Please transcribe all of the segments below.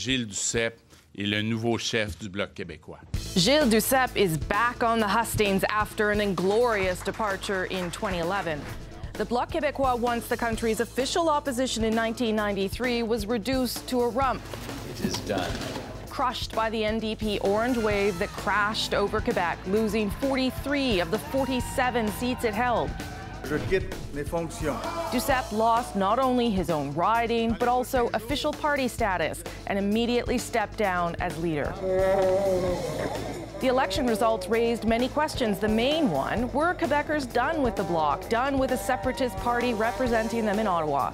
Gilles Duceppe est le nouveau chef du Bloc québécois. Gilles Duceppe is back on the hustings after an inglorious departure in 2011. The Bloc Québécois, once the country's official opposition in 1993, was reduced to a rump. It is done. Crushed by the NDP orange wave that crashed over Quebec, losing 43 of the 47 seats it held. Je quitte mes fonctions. Duceppe lost not only his own riding, but also official party status, and immediately stepped down as leader. The election results raised many questions. The main one, were Quebecers done with the Bloc, done with a separatist party representing them in Ottawa?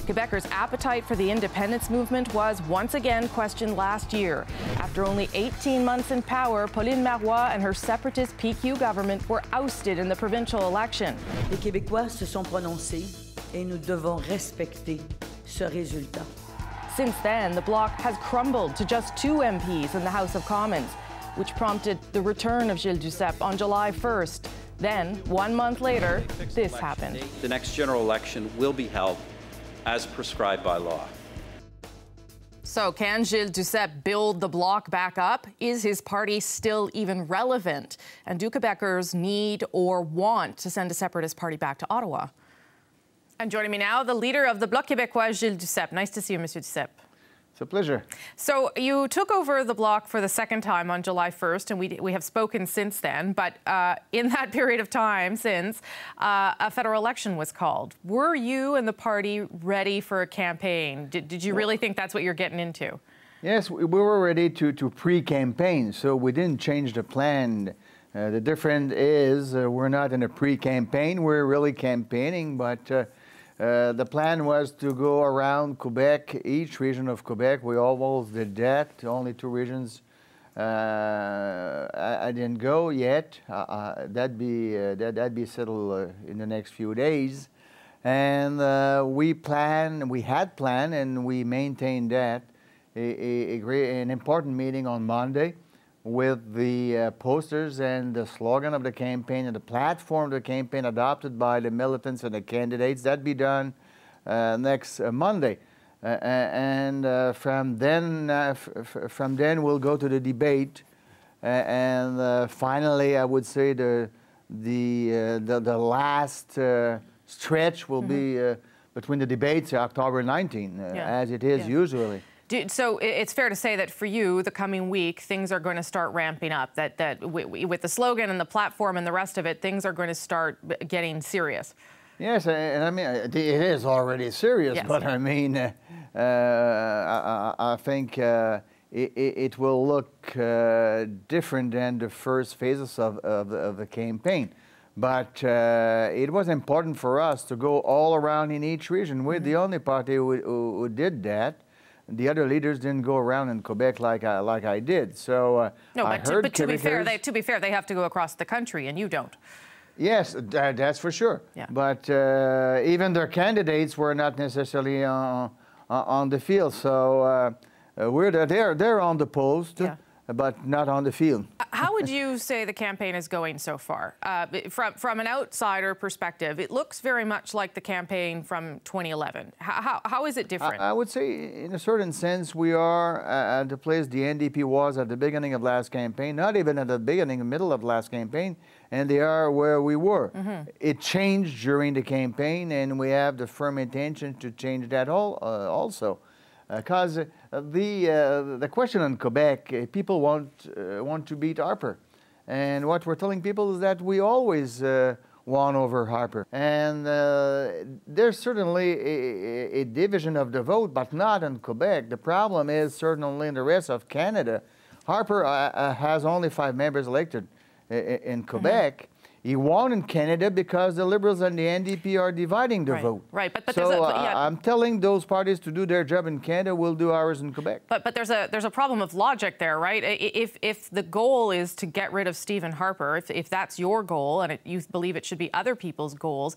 Quebecers' appetite for the independence movement was once again questioned last year. After only 18 months in power, Pauline Marois and her separatist PQ government were ousted in the provincial election. Les Québécois se sont prononcés et nous devons respecter ce résultat. Since then, the Bloc has crumbled to just 2 MPs in the House of Commons, which prompted the return of Gilles Duceppe on July 1st. Then, 1 month later, this happened. The next general election will be held as prescribed by law. So can Gilles Duceppe build the Bloc back up? Is his party still even relevant? And do Quebecers need or want to send a separatist party back to Ottawa? And joining me now, the leader of the Bloc Québécois, Gilles Duceppe. Nice to see you, Monsieur Duceppe. It's a pleasure. So you took over the Bloc for the second time on July 1st, and we have spoken since then. But in that period of time since, a federal election was called. Were you and the party ready for a campaign? Did you really think that's what you're getting into? Yes, we were ready to pre-campaign, so we didn't change the plan. The difference is we're not in a pre-campaign, we're really campaigning, but the plan was to go around Quebec, each region of Quebec. We almost did that. Only 2 regions I didn't go yet. That'd be settled in the next few days. And we had planned, and we maintained that an important meeting on Monday with the posters and the slogan of the campaign and the platform of the campaign adopted by the militants and the candidates. That'd be done next Monday. From then we'll go to the debate. Finally, I would say the last stretch will be between the debates October 19, as it is usually. So it's fair to say that for you, the coming week, things are going to start ramping up, that with the slogan and the platform and the rest of it, things are going to start getting serious. Yes, and I mean, it is already serious, yes. But I mean, I think it will look different than the first phases of the campaign. But it was important for us to go all around in each region. We're the only party who did that. The other leaders didn't go around in Quebec like I did. So no, but to be fair, they have to go across the country, and you don't. Yes, that's for sure. Yeah. But even their candidates were not necessarily on the field. So they're on the post, but not on the field. How would you say the campaign is going so far? From an outsider perspective, it looks very much like the campaign from 2011. How is it different? I would say, in a certain sense, we are at the place the NDP was at the beginning of last campaign, not even at the beginning, middle of last campaign, and they are where we were. It changed during the campaign, and we have the firm intention to change that also. Because the question in Quebec, people want to beat Harper. And what we're telling people is that we always won over Harper. And there's certainly a division of the vote, but not in Quebec. The problem is certainly in the rest of Canada. Harper has only 5 members elected in Quebec. He won in Canada because the Liberals and the NDP are dividing the vote. Right, but so I'm telling those parties to do their job in Canada, we'll do ours in Quebec. But there's a problem of logic there, right? If the goal is to get rid of Stephen Harper, if that's your goal and you believe it should be other people's goals,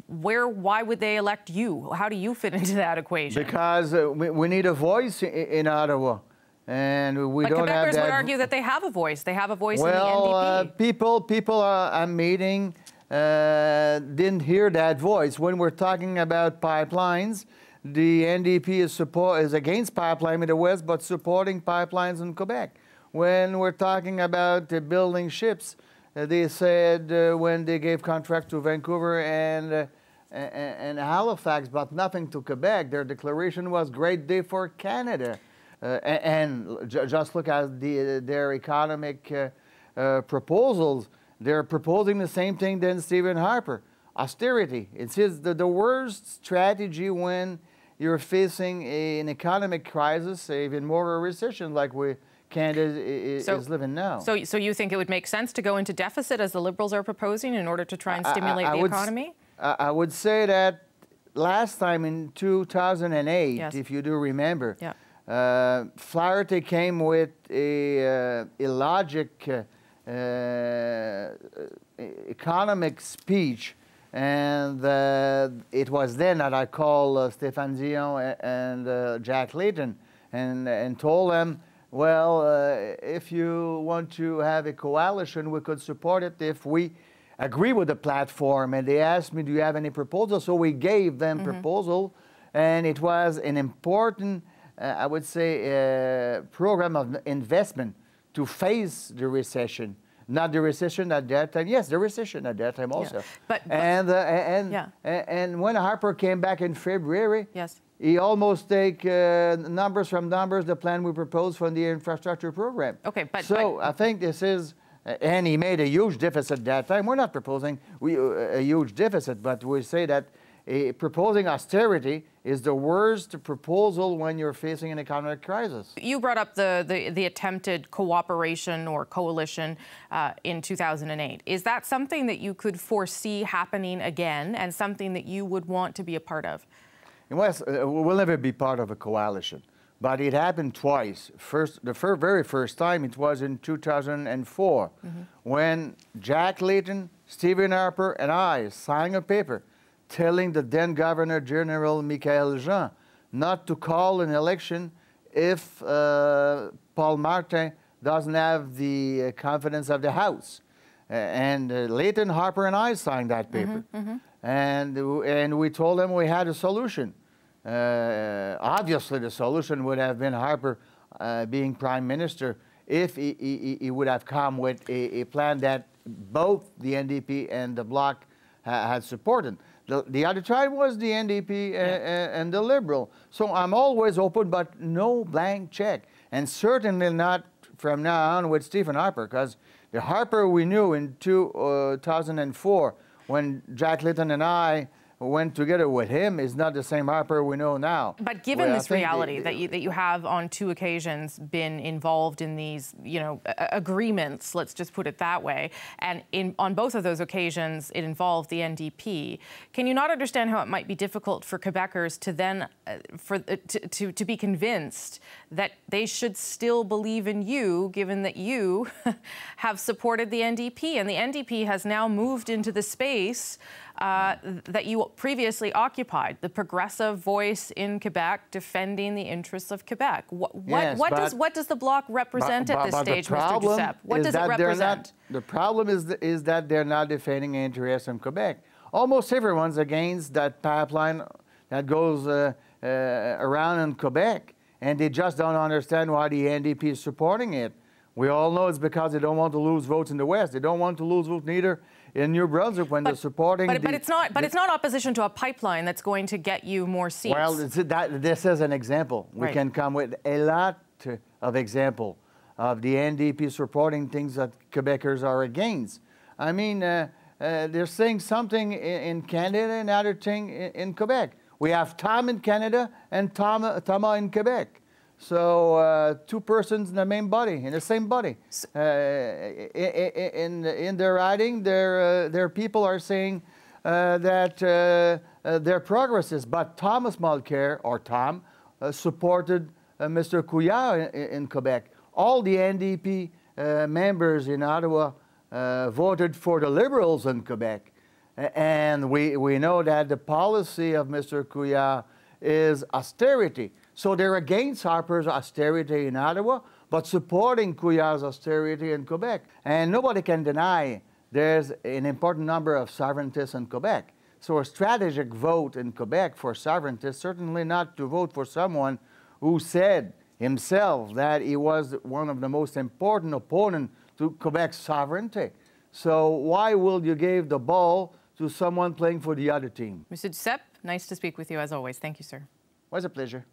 why would they elect you? How do you fit into that equation? Because we need a voice in Ottawa. And we don't have that. Quebecers would argue that they have a voice. They have a voice in the NDP. People I'm meeting didn't hear that voice. When we're talking about pipelines, the NDP is against pipeline in the West, but supporting pipelines in Quebec. When we're talking about building ships, they said when they gave contracts to Vancouver and Halifax, but nothing to Quebec, their declaration was great day for Canada. Just look at their economic proposals. They're proposing the same thing than Stephen Harper. Austerity. It's the worst strategy when you're facing an economic crisis, even more a recession like Canada is living now. So you think it would make sense to go into deficit as the Liberals are proposing in order to try and stimulate the economy? I would say that last time in 2008, yes, if you do remember, yeah, Flaherty came with a illogic economic speech, and it was then that I called Stéphane Dion and Jack Layton and told them, well, if you want to have a coalition, we could support it if we agree with the platform. And they asked me, do you have any proposals? So we gave them proposal, and it was an important, I would say, program of investment to face the recession. Not the recession at that time. Yes, the recession at that time also. Yeah. And when Harper came back in February, yes, he almost take numbers from numbers, the plan we proposed from the infrastructure program. Okay, I think this is, and he made a huge deficit that time. We're not proposing a huge deficit, but we say that proposing austerity is the worst proposal when you're facing an economic crisis. You brought up the attempted cooperation or coalition in 2008. Is that something that you could foresee happening again and something that you would want to be a part of? Well, we'll never be part of a coalition, but it happened twice. The very first time, it was in 2004, when Jack Layton, Stephen Harper, and I signed a paper telling the then Governor General Michael Jean not to call an election if Paul Martin doesn't have the confidence of the House. And Layton, Harper, and I signed that paper. And we told them we had a solution. Obviously, the solution would have been Harper being Prime Minister if he would have come with a plan that both the NDP and the Bloc had supported. The other time was the NDP and the Liberal. So I'm always open, but no blank check. And certainly not from now on with Stephen Harper, because the Harper we knew in 2004, when Jack Layton and I went together with him, is not the same Harper we know now. But given this reality that you have on two occasions been involved in these, agreements, let's just put it that way, and on both of those occasions it involved the NDP, can you not understand how it might be difficult for Quebecers to then to be convinced that they should still believe in you, given that you have supported the NDP, and the NDP has now moved into the space that you previously occupied, the progressive voice in Quebec defending the interests of Quebec. What does the Bloc represent at this stage, Mr. Duceppe? What does it represent? The problem is that they're not defending interests in Quebec. Almost everyone's against that pipeline that goes around in Quebec, and they just don't understand why the NDP is supporting it. We all know it's because they don't want to lose votes in the West. They don't want to lose votes neither in New Brunswick when they're supporting. But it's not opposition to a pipeline that's going to get you more seats. Well, this is an example. We can come with a lot of examples of the NDP supporting things that Quebecers are against. I mean, they're saying something in Canada and another thing in Quebec. We have Tom in Canada and Thomas in Quebec. So two persons in the same body. In their writing, their people are saying that they're progressives. But Thomas Mulcair, or Tom, supported Mr. Couillard in Quebec. All the NDP members in Ottawa voted for the Liberals in Quebec. And we know that the policy of Mr. Couillard is austerity. So they're against Harper's austerity in Ottawa, but supporting Couillard's austerity in Quebec. And nobody can deny there's an important number of sovereigntists in Quebec. So a strategic vote in Quebec for sovereignty is certainly not to vote for someone who said himself that he was one of the most important opponents to Quebec's sovereignty. So why will you give the ball to someone playing for the other team? Mr. Duceppe, nice to speak with you as always. Thank you, sir. It was a pleasure.